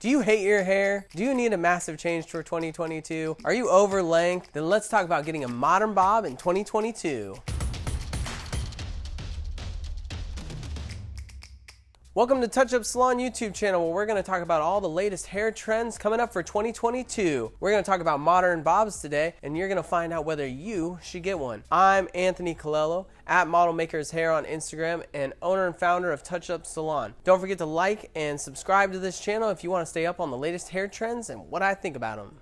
Do you hate your hair? Do you need a massive change for 2022? Are you over length? Then let's talk about getting a modern bob in 2022. Welcome to TouchUps Salon YouTube channel, where we're going to talk about all the latest hair trends coming up for 2022. We're going to talk about modern bobs today, and you're going to find out whether you should get one. I'm Anthony Colello, at Model Makers Hair on Instagram, and owner and founder of TouchUps Salon. Don't forget to like and subscribe to this channel if you want to stay up on the latest hair trends and what I think about them.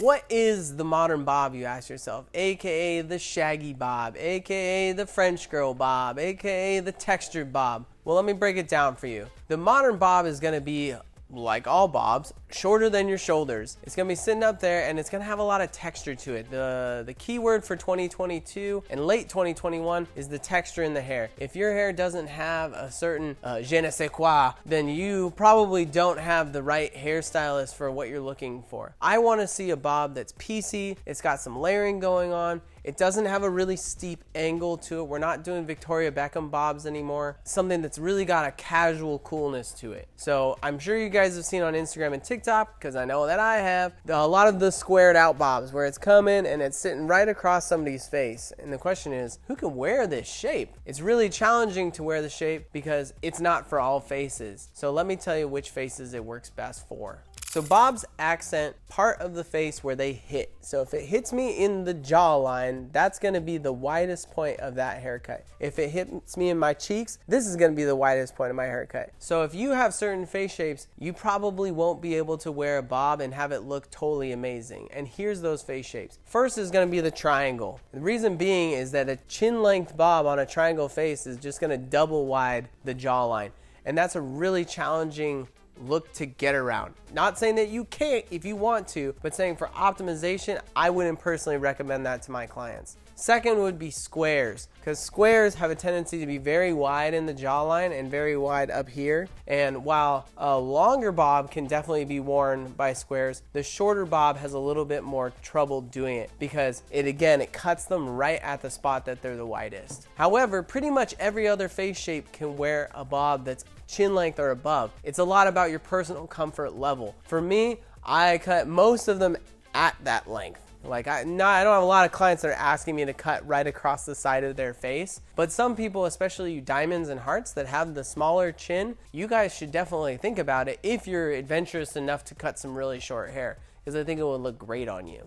What is the modern bob, you ask yourself? AKA the shaggy bob, AKA the French girl bob, AKA the textured bob. Well, let me break it down for you. The modern bob is gonna be, like all bobs, shorter than your shoulders. It's gonna be sitting up there and it's gonna have a lot of texture to it. The key word for 2022 and late 2021 is the texture in the hair. If your hair doesn't have a certain je ne sais quoi, then you probably don't have the right hairstylist for what you're looking for. I wanna see a bob that's piecey, it's got some layering going on, it doesn't have a really steep angle to it. We're not doing Victoria Beckham bobs anymore. Something that's really got a casual coolness to it. So I'm sure you guys have seen on Instagram and TikTok, because I know that I have, a lot of the squared out bobs where it's coming and it's sitting right across somebody's face. And the question is, who can wear this shape? It's really challenging to wear the shape because it's not for all faces. So let me tell you which faces it works best for. So bobs accent part of the face where they hit. So if it hits me in the jawline, that's gonna be the widest point of that haircut. If it hits me in my cheeks, this is gonna be the widest point of my haircut. So if you have certain face shapes, you probably won't be able to wear a bob and have it look totally amazing. And here's those face shapes. First is gonna be the triangle. The reason being is that a chin length bob on a triangle face is just gonna double wide the jawline. And that's a really challenging look to get around. Not saying that you can't if you want to, but saying for optimization, I wouldn't personally recommend that to my clients. Second would be squares, because squares have a tendency to be very wide in the jawline and very wide up here. And while a longer bob can definitely be worn by squares, the shorter bob has a little bit more trouble doing it because it cuts them right at the spot that they're the widest. However, pretty much every other face shape can wear a bob that's chin length or above. It's a lot about your personal comfort level. For me, I cut most of them at that length. Like I don't have a lot of clients that are asking me to cut right across the side of their face, but some people, especially you diamonds and hearts that have the smaller chin, you guys should definitely think about it if you're adventurous enough to cut some really short hair, because I think it would look great on you.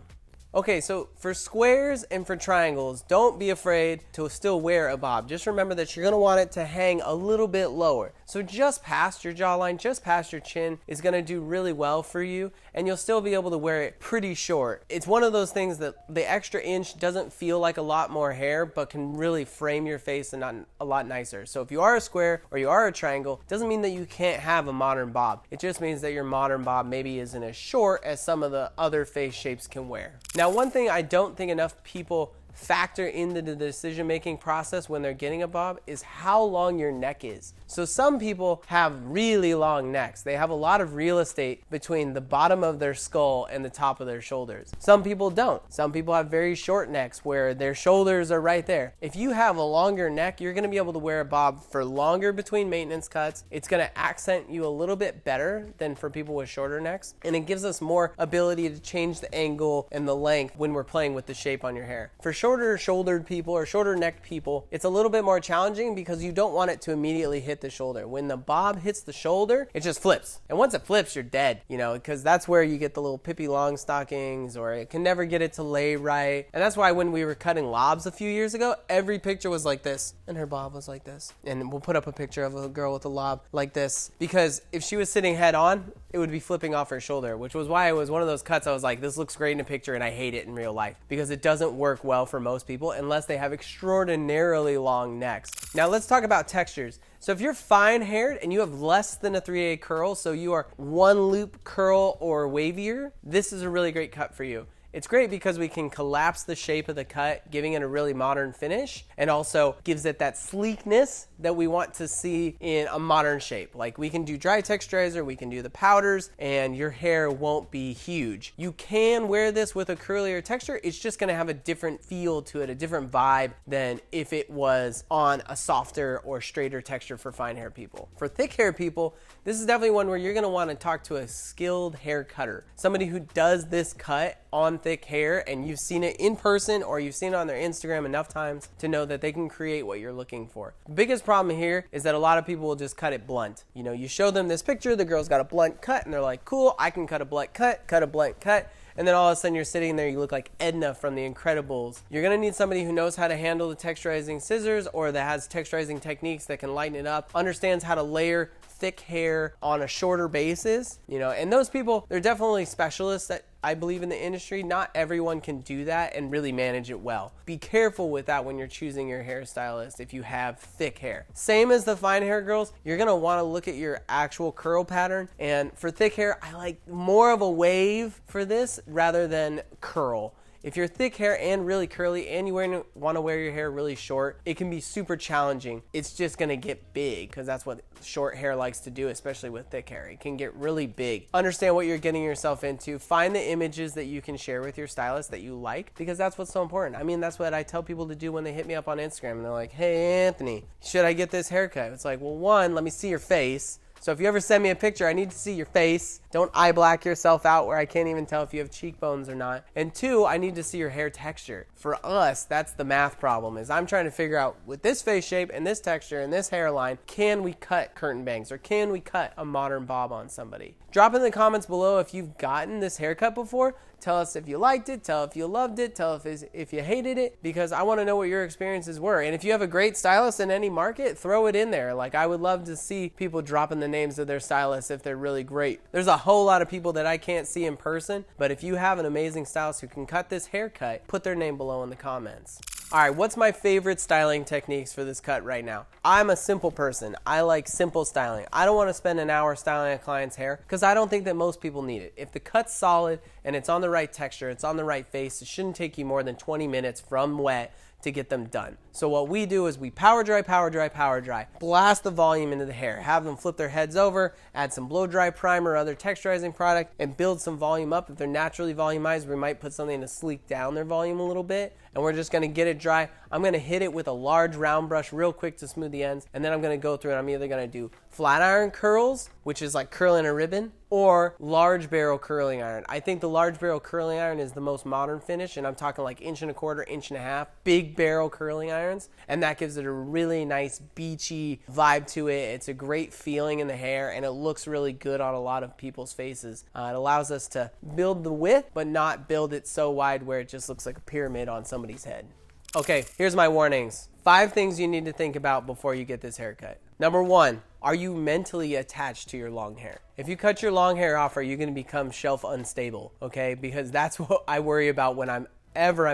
Okay, so for squares and for triangles, don't be afraid to still wear a bob. Just remember that you're gonna want it to hang a little bit lower. So just past your jawline, just past your chin is gonna do really well for you, and you'll still be able to wear it pretty short. It's one of those things that the extra inch doesn't feel like a lot more hair, but can really frame your face a lot nicer. So if you are a square or you are a triangle, it doesn't mean that you can't have a modern bob. It just means that your modern bob maybe isn't as short as some of the other face shapes can wear. Now, one thing I don't think enough people factor into the decision-making process when they're getting a bob is how long your neck is. So some people have really long necks. They have a lot of real estate between the bottom of their skull and the top of their shoulders. Some people don't. Some people have very short necks where their shoulders are right there. If you have a longer neck, you're gonna be able to wear a bob for longer between maintenance cuts. It's gonna accent you a little bit better than for people with shorter necks. And it gives us more ability to change the angle and the length when we're playing with the shape on your hair. For shorter shouldered people or shorter necked people, it's a little bit more challenging because you don't want it to immediately hit the shoulder. When the bob hits the shoulder, it just flips. And once it flips, you're dead, because that's where you get the little Pippi Longstockings, or it can never get it to lay right. And that's why when we were cutting lobs a few years ago, every picture was like this, and her bob was like this. And we'll put up a picture of a girl with a lob like this, because if she was sitting head on, it would be flipping off her shoulder, which was why it was one of those cuts I was like, this looks great in a picture and I hate it in real life, because it doesn't work well for most people unless they have extraordinarily long necks. Now let's talk about textures. So if you're fine haired and you have less than a 3/8 curl, so you are one loop curl or wavier, this is a really great cut for you. It's great because we can collapse the shape of the cut, giving it a really modern finish, and also gives it that sleekness that we want to see in a modern shape. Like we can do dry texturizer, we can do the powders, and your hair won't be huge. You can wear this with a curlier texture. It's just gonna have a different feel to it, a different vibe than if it was on a softer or straighter texture for fine hair people. For thick hair people, this is definitely one where you're gonna wanna talk to a skilled hair cutter, somebody who does this cut on thick hair, and you've seen it in person or you've seen it on their Instagram enough times to know that they can create what you're looking for. The biggest problem here is that a lot of people will just cut it blunt. You know, you show them this picture, the girl's got a blunt cut, and they're like, cool, I can cut a blunt cut, and then all of a sudden you're sitting there, you look like Edna from The Incredibles. You're gonna need somebody who knows how to handle the texturizing scissors or that has texturizing techniques that can lighten it up, understands how to layer thick hair on a shorter basis, you know, and those people, they're definitely specialists that I believe in the industry. Not everyone can do that and really manage it well. Be careful with that when you're choosing your hairstylist if you have thick hair. Same as the fine hair girls, you're gonna wanna look at your actual curl pattern, and for thick hair, I like more of a wave for this rather than curl. If you're thick hair and really curly and you want to wear your hair really short, it can be super challenging. It's just going to get big because that's what short hair likes to do, especially with thick hair. It can get really big. Understand what you're getting yourself into. Find the images that you can share with your stylist that you like, because that's what's so important. I mean, that's what I tell people to do when they hit me up on Instagram and they're like, hey, Anthony, should I get this haircut? It's like, well, one, let me see your face. So if you ever send me a picture, I need to see your face. Don't eye black yourself out where I can't even tell if you have cheekbones or not. And two, I need to see your hair texture. For us, that's the math problem, is I'm trying to figure out with this face shape and this texture and this hairline, can we cut curtain bangs or can we cut a modern bob on somebody? Drop in the comments below if you've gotten this haircut before. Tell us if you liked it, tell if you loved it, tell if you hated it, because I want to know what your experiences were. And if you have a great stylist in any market, throw it in there. Like, I would love to see people dropping the names of their stylists if they're really great. There's a whole lot of people that I can't see in person, but if you have an amazing stylist who can cut this haircut, put their name below in the comments. All right, what's my favorite styling techniques for this cut right now? I'm a simple person. I like simple styling. I don't want to spend an hour styling a client's hair because I don't think that most people need it. If the cut's solid and it's on the right texture, it's on the right face, it shouldn't take you more than 20 minutes from wet to get them done. So what we do is we power dry, blast the volume into the hair, have them flip their heads over, add some blow dry primer or other texturizing product, and build some volume up. If they're naturally volumized, we might put something to sleek down their volume a little bit, and we're just gonna get it dry. I'm gonna hit it with a large round brush real quick to smooth the ends, and then I'm gonna go through and I'm either gonna do flat iron curls, which is like curling a ribbon, or large barrel curling iron. I think the large barrel curling iron is the most modern finish, and I'm talking like 1.25 inches, 1.5 inch, big barrel curling irons, and that gives it a really nice beachy vibe to it. It's a great feeling in the hair, and it looks really good on a lot of people's faces. It allows us to build the width, but not build it so wide where it just looks like a pyramid on somebody's head. Okay, here's my warnings. 5 things you need to think about before you get this haircut. Number 1, are you mentally attached to your long hair? If you cut your long hair off, are you going to become shelf unstable? Okay, because that's what I worry about when I'm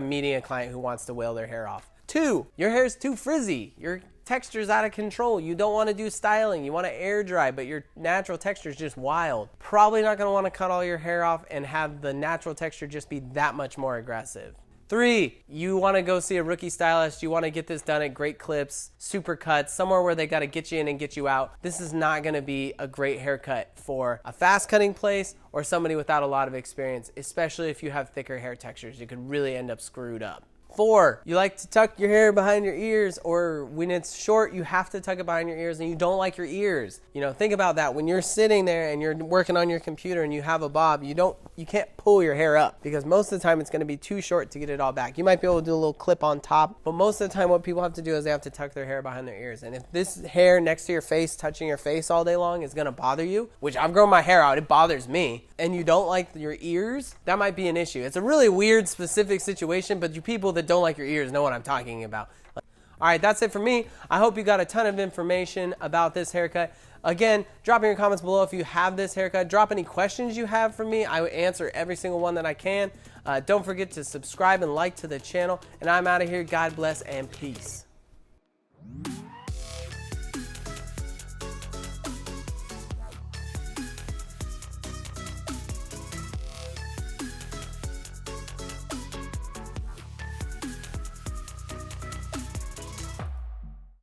meeting a client who wants to wail their hair off. 2, your hair is too frizzy. Your texture's out of control. You don't want to do styling. You want to air dry, but your natural texture is just wild. Probably not going to want to cut all your hair off and have the natural texture just be that much more aggressive. 3, you want to go see a rookie stylist. You want to get this done at Great Clips, Super Cuts, somewhere where they got to get you in and get you out. This is not going to be a great haircut for a fast cutting place or somebody without a lot of experience, especially if you have thicker hair textures. You could really end up screwed up. 4, you like to tuck your hair behind your ears, or when it's short, you have to tuck it behind your ears and you don't like your ears. You know, think about that. When you're sitting there and you're working on your computer and you have a bob, you can't pull your hair up because most of the time it's going to be too short to get it all back. You might be able to do a little clip on top, but most of the time what people have to do is they have to tuck their hair behind their ears. And if this hair next to your face, touching your face all day long is going to bother you, which I've grown my hair out, it bothers me, and you don't like your ears, that might be an issue. It's a really weird specific situation, but you people that don't like your ears know what I'm talking about. All right, that's it for me. I hope you got a ton of information about this haircut. Again, drop in your comments below if you have this haircut. Drop any questions you have for me. I will answer every single one that I can. Don't forget to subscribe and like to the channel. And I'm out of here. God bless and peace.